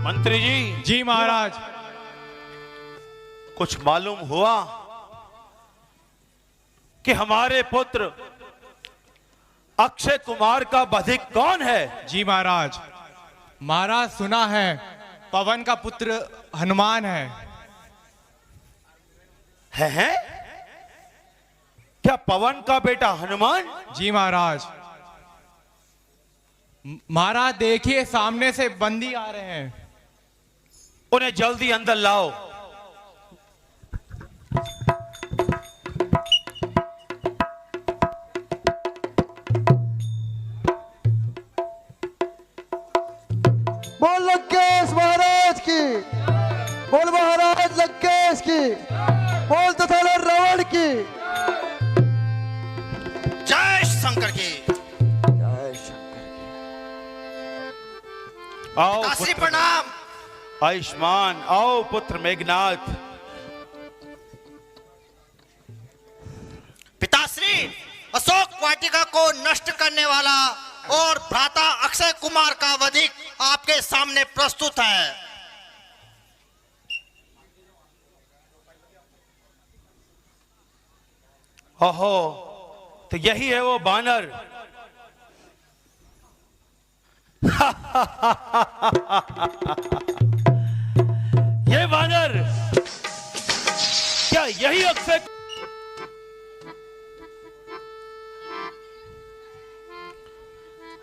मंत्री जी। जी महाराज। कुछ मालूम हुआ कि हमारे पुत्र अक्षय कुमार का बधिक कौन है? जी महाराज, महाराज सुना है पवन का पुत्र हनुमान है। है? क्या पवन का बेटा हनुमान? जी महाराज। महाराज देखिए सामने से बंदी आ रहे हैं। उन्हें जल्दी अंदर लाओ। बोल लंकेश महाराज की, बोल महाराज लंकेश की, बोल तथा रावण की। जय शंकर की। जय शंकर की। आओ पिताश्री पुत्र प्रणाम। आयुष्मान। आओ पुत्र मेघनाथ। पिताश्री, अशोक वाटिका को नष्ट करने वाला और भ्राता अक्षय कुमार का वधिक आपके सामने प्रस्तुत है। ओहो, तो यही है वो बानर। ये बानर, क्या यही अक्षय?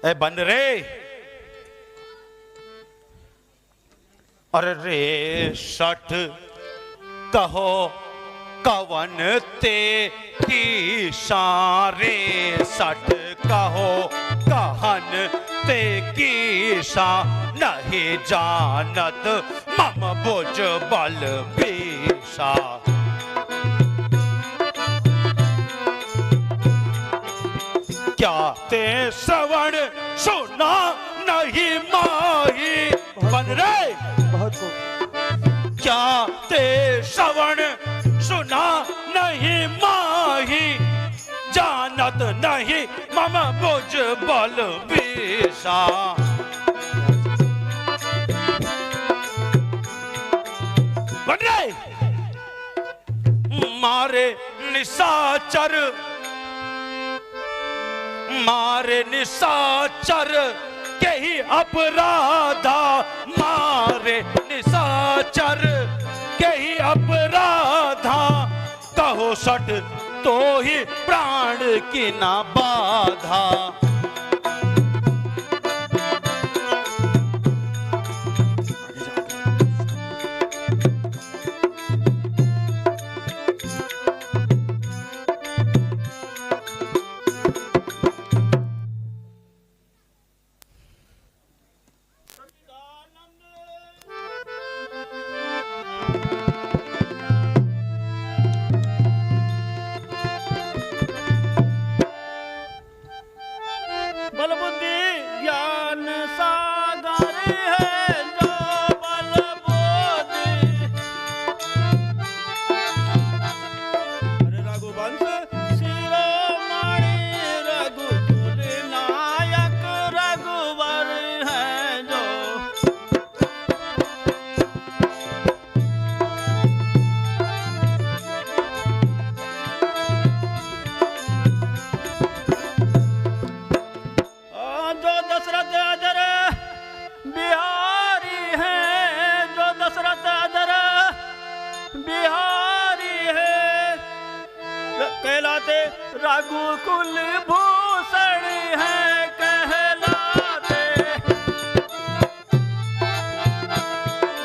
ए बन रे, अरे रे सठ कहो कवन ते की सारे सठ कहो कहन ते की सा नहीं जानत मम बुझ बल बीसा। क्या ते श्रवण सुना नहीं माही? बन रे बहुत खूब। क्या ते श्रवण सुना नहीं माही? जानत नहीं मम बुझ बल बीसा। बन रे मारे निशाचर, मारे निशाचर के ही अपराधा, मारे निशाचर के ही अपराधा। कहो सट तो ही प्राण की ना बाधा। कहलाते रघुकुल भूषण है, कहलाते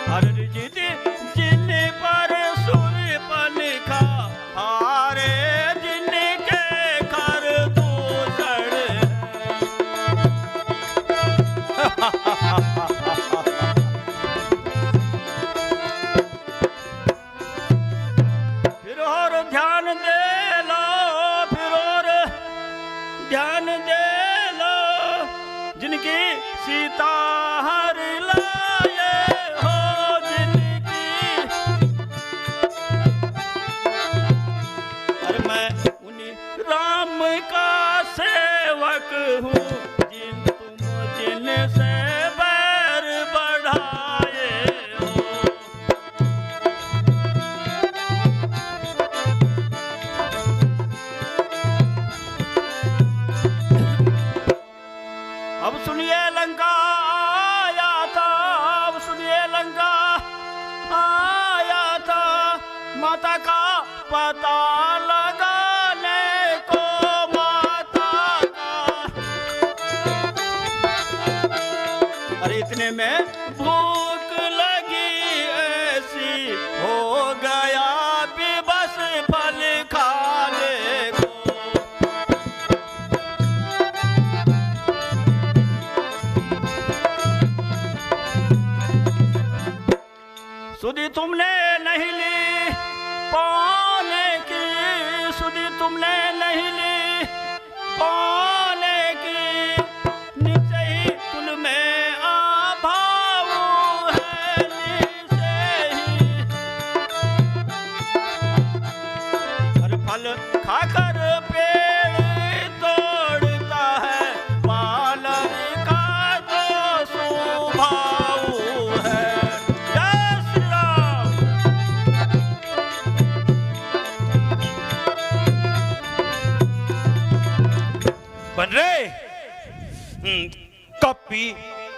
हर जिन पर सूर्य पनिखा हारे, जिनके कर दूषण फिर और ध्यान दे ध्यान दे लो, जिनकी सीता हर लाए हो, जिनकी अरे मैं उन्हीं राम एक हूँ जिन तुम जिनसे बैर बढ़ाए हो। अब सुनिए लंका आया था, अब सुनिए लंका आया था, माता का पता लगाने को, माता का। अरे इतने में भूख लगी ऐसी, हो गया बेबस फल खाने को। सुधी तुमने नहीं ली पाने की, सुधी तुमने नहीं ली पाने की, निश्चय ही तुल में अभाव है, निश्चय ही। हर फल खाकर पेड़ तोड़ता है, बालर का तो स्वभाव है। जय श्री राम। बन रे कपी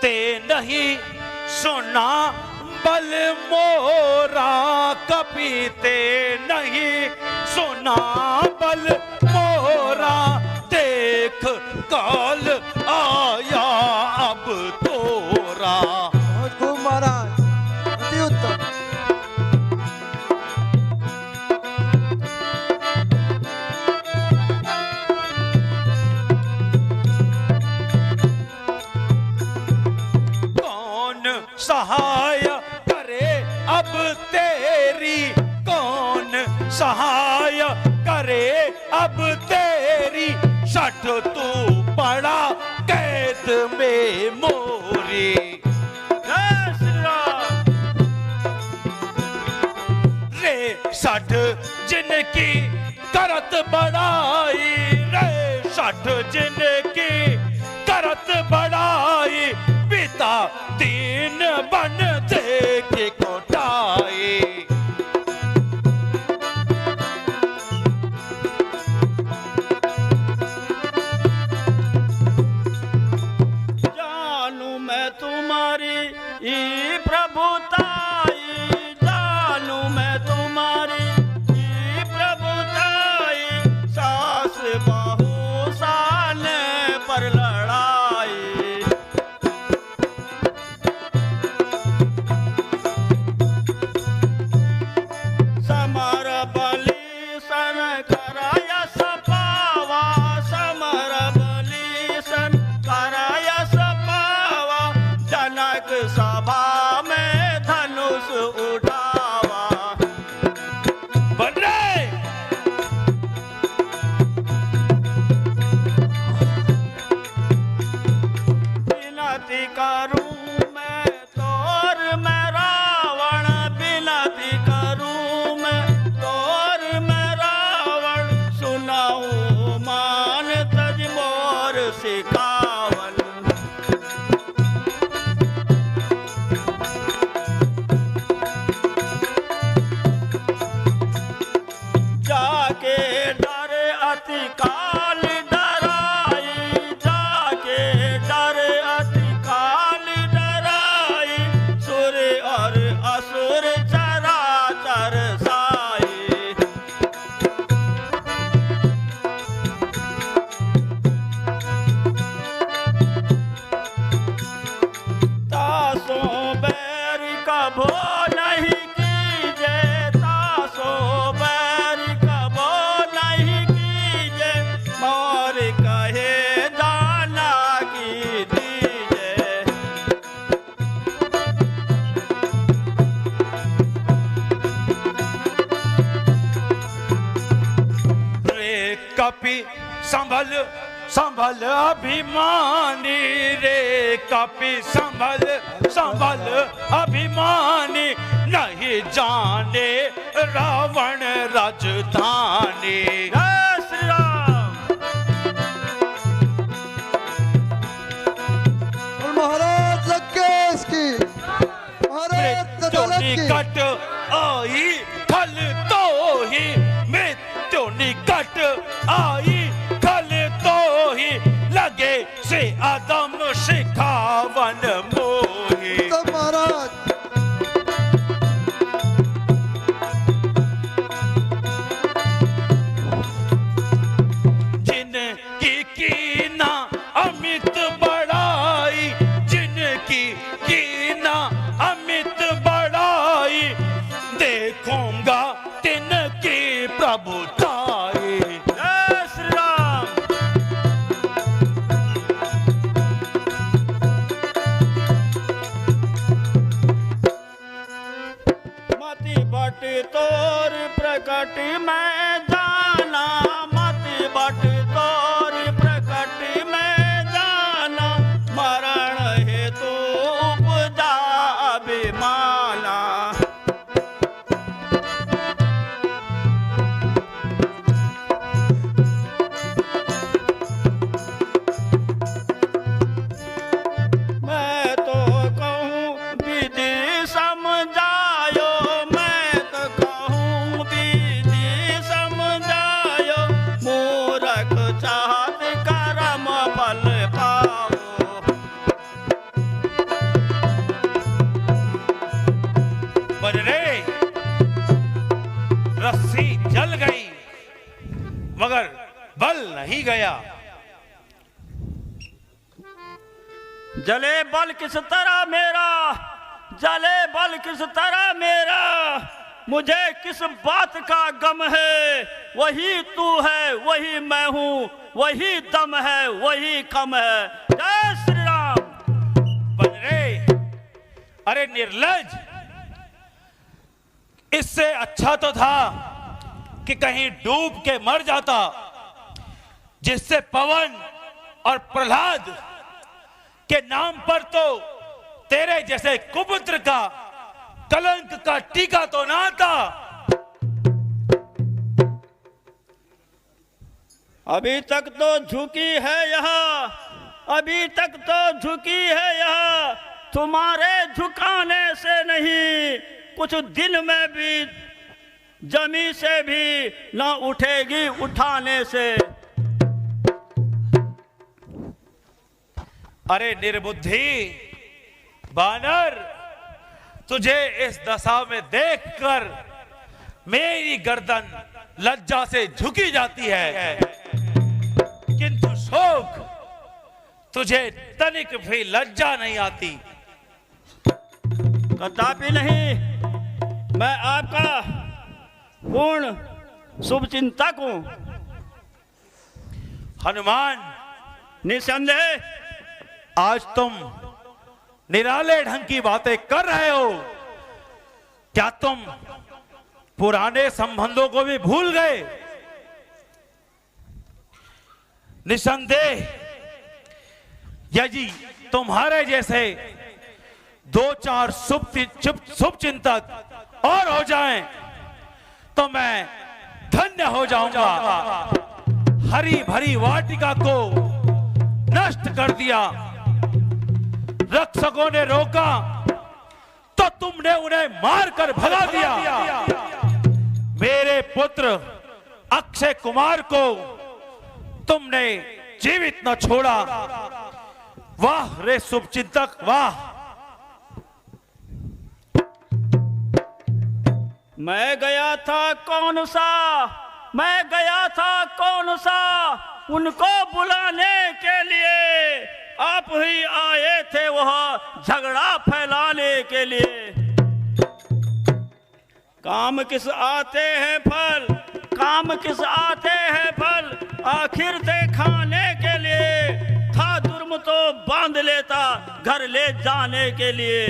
ते नहीं सुना बल मोरा, कपी ते नहीं सुना बल मोरा, देख काल आया अब तोरा। बहुत खूब महाराज, अति उत्तम। कौन सहाय करे अब तेरी, कौन सहाय करे अब तेरी, सठ तू पड़ा कैद में मोरी। जय श्री राम। रे सठ जिनकी करत बड़ाई, रे सठ जिनकी करत बड़ाई, पिता दीन बन देखे कोटाई। जानू मैं तुम्हारी ई प्रभुताई, जानू मैं तुम्हारी ई प्रभुताई, सास बहू साले पर लड़ाई। समर बलि सन कराया सपावा, समर बलि सन कराया सपावा, जनक सभा में धनुष उठावा। बन रे विनती करूं मैं तोर मैं रावण, विनती करूं मैं तोर मैं रावण, सुनाऊं मान तज मोर सिखावन। जाके डर अति काल डराई, जाके डर अति काल डराई, सुर और असुर चराचर साई। तासों बैर कभो नहीं कीजे, तासों बैर कभो नहीं कीजे, मोर कहे दाना की दीजे। रे कपि संभल संभल अभिमानी, रे कपि संभल संभल अभिमानी, नहीं जाने रावण राजधानी। जय श्री राम। आई कल तो ही लगे से आदम शिखावन मोही। तो महाराज जिनकी कीना अमित बड़ाई, जिनकी कीना अमित बड़ाई, देखूंगा तिनकी प्रभुताई। जय श्री राम। मति बट तोर प्रकट में जाना, मति बट तोर प्रकट में जाना, मरण हेतु उपजा अभिमाना। मैं तो कहूँ विधि समझायो, मैं तो कहूँ विधि समझायो, मूरख चाहत कर्म फल पाओ। बजरे रस्सी जल गई मगर बल नहीं गया। जले बल किस तरह मेरा, जले बल किस तरह मेरा, मुझे किस बात का गम है। वही तू है वही मैं हूँ, वही दम है वही कम है। जय श्री राम। बजरे अरे निर्लज, इससे अच्छा तो था कि कहीं डूब के मर जाता, जिससे पवन और प्रहलाद के नाम पर तो तेरे जैसे कुपुत्र का कलंक का टीका तो ना था। अभी तक तो झुकी है यहाँ, अभी तक तो झुकी है यहाँ, तुम्हारे झुकाने से नहीं, कुछ दिन में भी जमी से भी न उठेगी उठाने से। अरे निर्बुद्धि बानर, तुझे इस दशा में देखकर मेरी गर्दन लज्जा से झुकी जाती है, किंतु शोक तुझे तनिक भी लज्जा नहीं आती। कदापि नहीं, मैं आपका पूर्ण शुभचिंतक हूं। हनुमान, निसंदेह आज तुम निराले ढंग की बातें कर रहे हो। क्या तुम पुराने संबंधों को भी भूल गए? निसंदेह यदि तुम्हारे जैसे दो चार शुभ चिंतक और हो जाएं, तो मैं धन्य हो जाऊंगा। हरी भरी वाटिका को नष्ट कर दिया, रक्षकों ने रोका तो तुमने उन्हें मारकर भगा दिया। मेरे पुत्र अक्षय कुमार को तुमने जीवित न छोड़ा। वाह रे शुभचिंतक वाह। मैं गया था कौन सा, मैं गया था कौन सा उनको बुलाने के लिए, आप ही आए थे वह झगड़ा फैलाने के लिए। काम किस आते हैं फल, काम किस आते हैं फल, आखिर थे खाने के लिए। था जुर्म तो बांध लेता घर ले जाने के लिए।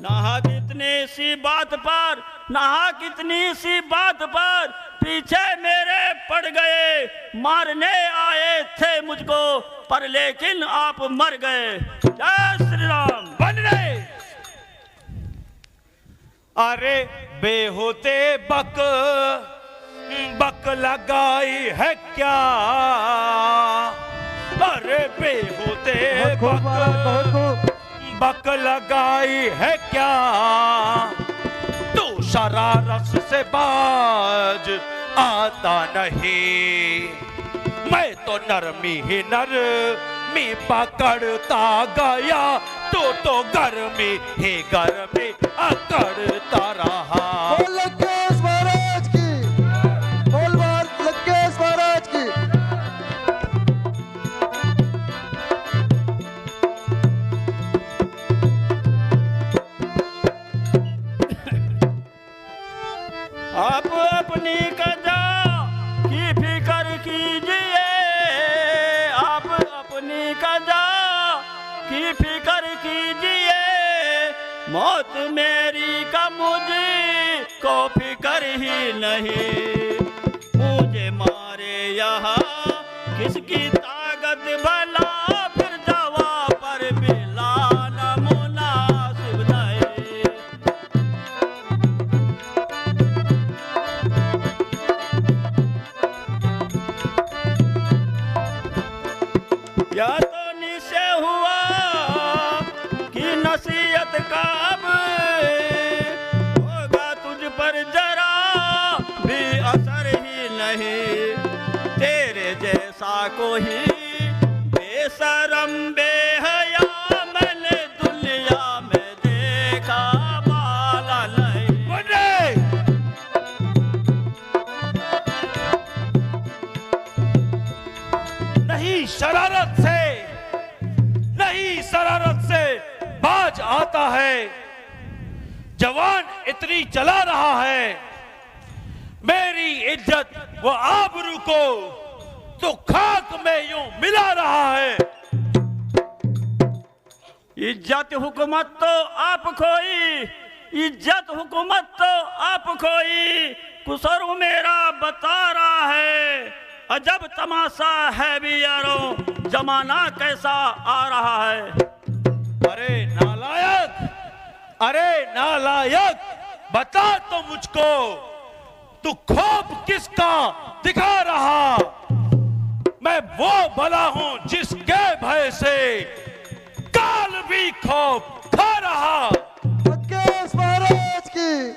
नहा कितनी सी बात पर, नहा कितनी सी बात पर पीछे मेरे पड़ गए। मारने आए थे मुझको पर लेकिन आप मर गए। जय श्री राम। बनने अरे बेहोते बक लगाई है क्या? अरे बेहोते खूब महाराज, बहुत खूब। बक लगाई है क्या? तू शरारत से बाज आता नहीं। मैं तो नरमी ही नरमी पकड़ता गया, तो गर्मी ही गर्मी अकड़ता रहा। बोल लंकेश महाराज की, बोल लंकेश महाराज की। आप अपनी कजा की फिक्र कीजिए, आप अपनी कजा की फिक्र कीजिए। मौत मेरी का मुझे को फिक्र ही नहीं। मुझे मारे यहाँ किसकी ताकत भला, फिर जवा पर मिला न मुनासिब नहीं। या तो निश्चय हुआ कि नसीहत का अब होगा तुझ पर जरा भी असर ही नहीं। तेरे जैसा कोई बेशरम बेहया मैंने दुनिया में देखा वाला नहीं। नहीं शरारत से बाज आता है। जवान इतनी चला रहा है, मेरी इज्जत व आबरू को तो खाक में यूं मिला रहा है। इज्जत हुकूमत तो आप खोई, इज्जत हुकूमत तो आप खोई। कुसर मेरा बता रहा है, अजब तमाशा है भी यारो, जमाना कैसा आ रहा है। अरे नालायक बता तो मुझको, तू खौफ किसका दिखा रहा। मैं वो भला हूं जिसके भय से काल भी खौफ खा रहा। लंकेश महाराज की,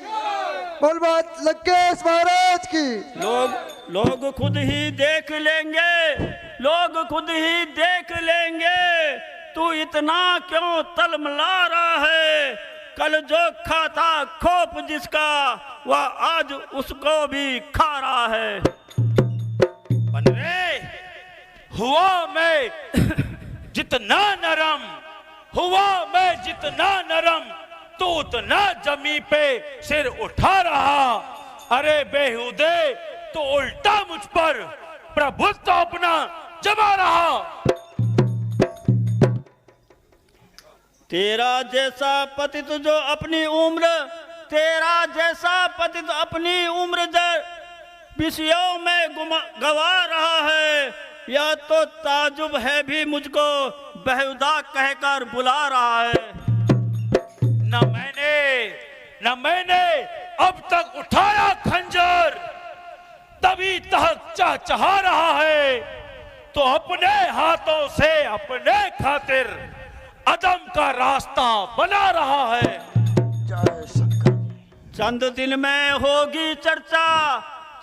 बोल बात लंकेश महाराज की। लोग खुद ही देख लेंगे, लोग खुद ही देख लेंगे। तू इतना क्यों तलमला रहा है। कल जो खाता खोप जिसका, वह आज उसको भी खा रहा है। बनरे हुआ मैं जितना नरम, तू उतना जमी पे सिर उठा रहा। अरे बेहुदे तो उल्टा मुझ पर प्रभुत्व अपना जमा रहा। तेरा जैसा पतित जो अपनी उम्र, तेरा जैसा पतित अपनी उम्र विषयों में गवा रहा है। या तो ताजुब है भी मुझको बेहुदा कहकर बुला रहा है। न मैंने अब तक उठाया खंजर, तभी तक चहा रहा है। तो अपने हाथों से अपने खातिर अदम का रास्ता बना रहा है। चंद दिन में होगी चर्चा,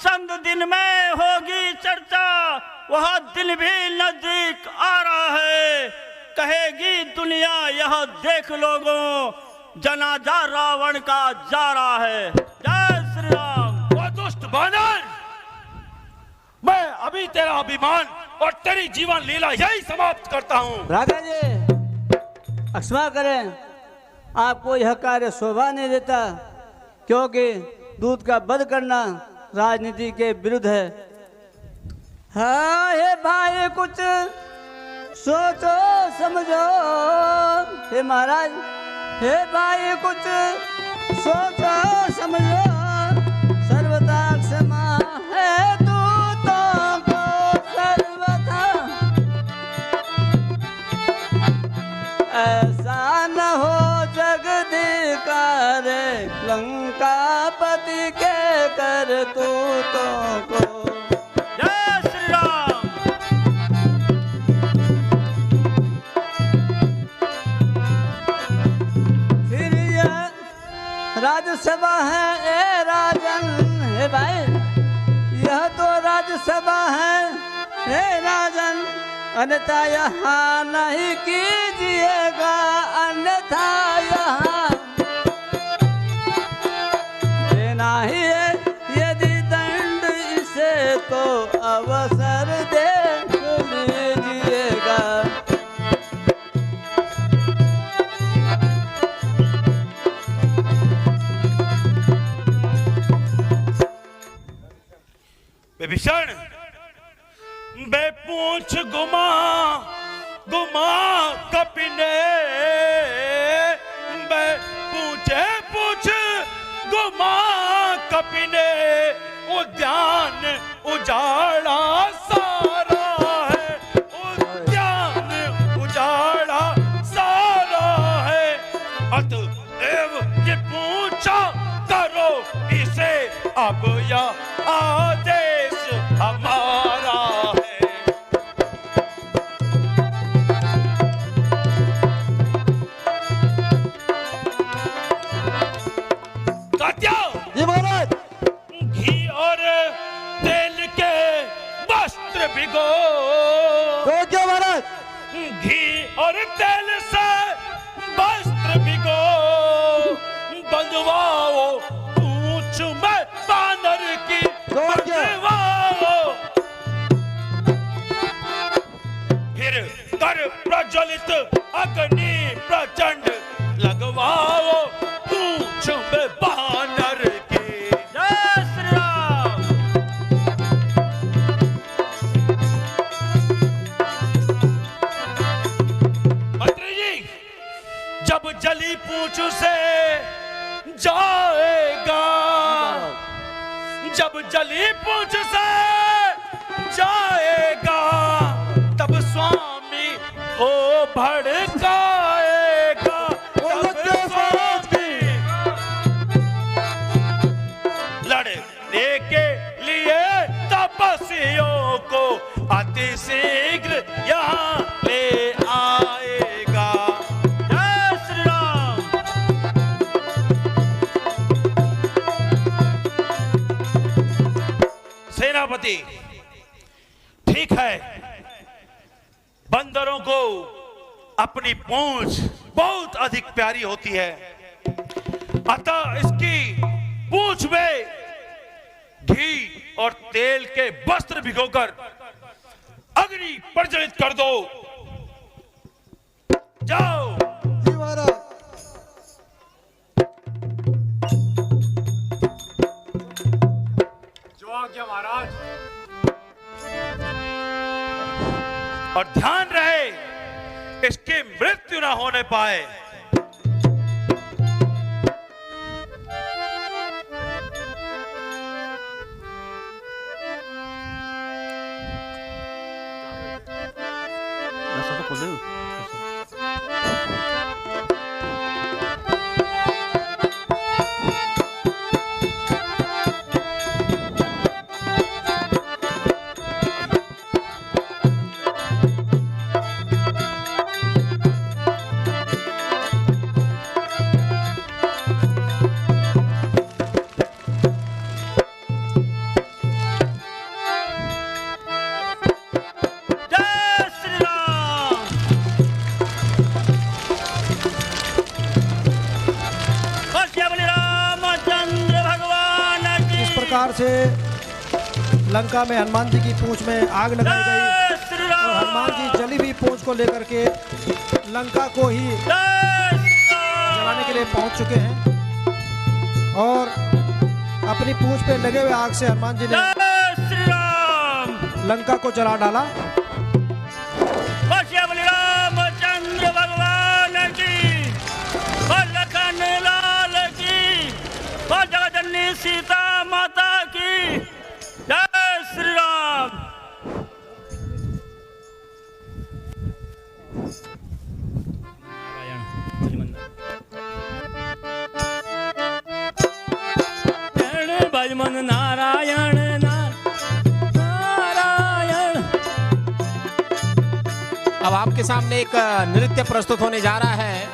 चंद दिन में होगी चर्चा। वह दिन भी नजदीक आ रहा है। कहेगी दुनिया यह देख लोगों, जनाजा रावण का जा रहा है। जय श्री राम। वह दुष्ट बानर, मैं अभी तेरा अभिमान और तेरी जीवन लीला यही समाप्त करता हूँ। राघव जी क्षमा करें, आपको यह कार्य शोभा नहीं देता, क्योंकि दूध का वध करना राजनीति के विरुद्ध है। हाँ हे भाई कुछ सोचो समझो। हे महाराज, हे भाई कुछ सोचो समझो। सर्वथा क्षमा है दूतों को सर्वथा। ऐसा न हो जगदीकार लंकापति के करतूतों को। जय श्री राम। फिर यह राज्यसभा है ए राजन, हे भाई यह हे राजन, अन्यथा यहाँ नहीं कीजिएगा, अन्यथा यहाँ देना ही है यदि दंड, इसे तो अवसर दे लीजिएगा। विभीषण, बेपूछ गुमा गुमा कपिने, पूछे पूछ गुमा कपिने, उद्यान उजाड़ा सारा है, उद्यान उजाड़ा सारा है, अतएव ये पूछा करो इसे, अब या आदेश हमारा है। कात्या, जी महाराज। घी और तेल के वस्त्र भिगो, तो क्या महाराज? घी और तेल से वस्त्र भिगो, बंधवाओ पूछ में बानर की, तो क्या? बंधवाओ फिर कर प्रज्वलित अग्नि प्रचंड, लगवाओ पूछ में बानर की। जय श्री राम। मंत्री जी, जब जली पूछ से जाएगा, जब जली पूछ से जाएगा, तब स्वामी को भड़काएगा, तब स्वामी लड़ने के लिए तपस्वियों को अति शीघ्र यहाँ ले आएगा। जय श्री राम। सेनापति, ठीक है, बंदरों को अपनी पूंछ बहुत अधिक प्यारी होती है, अतः इसकी पूंछ में घी और तेल के वस्त्र भिगोकर अग्नि प्रज्वलित कर दो। जाओ। जी महाराज। जो आज्ञा महाराज। और ध्यान रहे इसकी मृत्यु न होने पाए। प्रकार से लंका में हनुमान जी की पूंछ में आग लगाई गई और हनुमान जी जली हुई पूंछ को लेकर के लंका को ही जलाने के लिए पहुंच चुके हैं और अपनी पूंछ पे लगे हुए आग से हनुमान जी ने लंका को जला डाला। रामचंद्र भगवान की, लखन लाल की, जगदन्नी सीता माता की, जय श्री राम। भजमन नारायण नारायण। अब आपके सामने एक नृत्य प्रस्तुत होने जा रहा है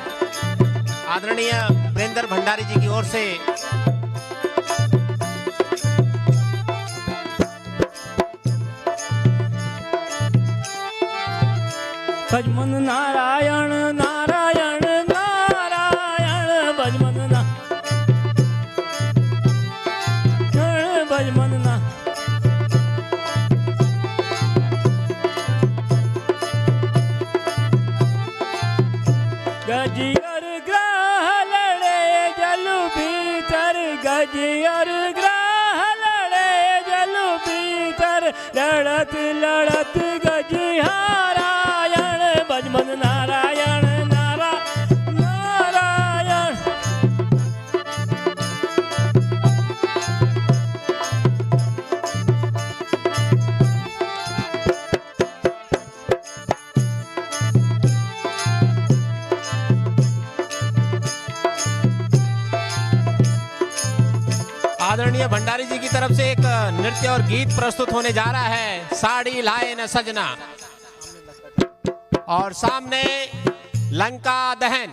आदरणीय वीरेंद्र भंडारी जी की ओर से। भजमन नारायण नारायण नारायण भजमन नारायण भजमन ना गजियर ग्रह लड़े जलु भीतर गजियर ग्रह लड़े जलु भीतर लड़त लड़त गजिहारायण भजमन नारायण नारायण नारायण आदरणीय भंडारी जी की तरफ से एक नृत्य और गीत प्रस्तुत होने जा रहा है, साड़ी लाए न सजना, और सामने लंका दहन।